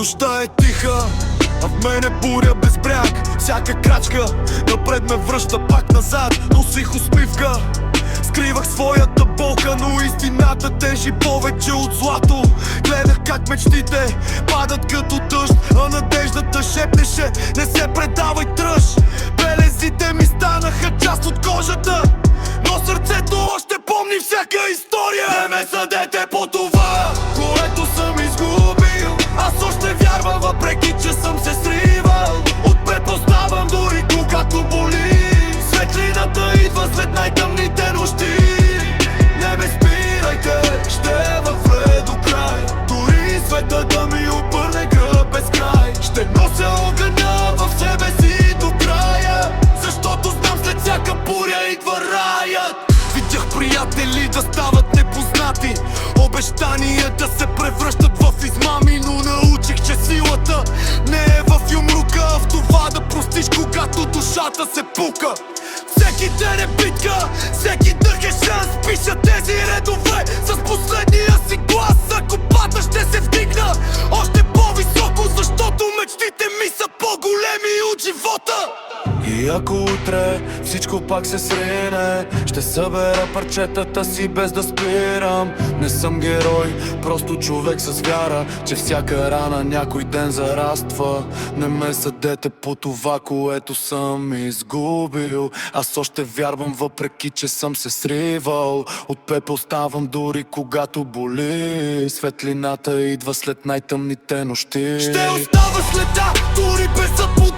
Нощта е тиха, а в мене буря без бряг. Всяка крачка напред ме връща пак назад. Носих усмивка, скривах своята болка, но истината тежи повече от злато. Гледах как мечтите падат като дъжд, а надеждата шепнеше: не се предавай, тръж. Белезите ми станаха част от кожата, но сърцето още помни всяка история. Не ме съдете по това, което съм изгубил. Аз още вярвам, въпреки че съм се сривал. От пепел ставам дори когато боли. Светлината идва след най-тъмните нощи. Не ме спирайте, ще вървя до край. Дори света да ми обърне гръб без край. Ще нося огъня в себе си до края, защото знам след всяка буря идва раят. Видях приятели да стават непознати, обещания да се превръщат в измами. Но научих, че силата не е в юмрука, а в това да простиш, когато душата се пука. Всеки ден е битка, всеки дъх е шанс. Пиша тези редове с последния си глас. Ако пада, ще се вдигна още по-високо, защото мечтите ми са по-големи от живота. И ако утре всичко пак се срине, ще събера парчетата си без да спирам. Не съм герой, просто човек с вяра, че всяка рана някой ден зараства. Не ме съдете по това, което съм изгубил. Аз още вярвам, въпреки че съм се сривал. От пепел ставам дори когато боли. Светлината идва след най-тъмните нощи. Ще остава следа, дори без съд.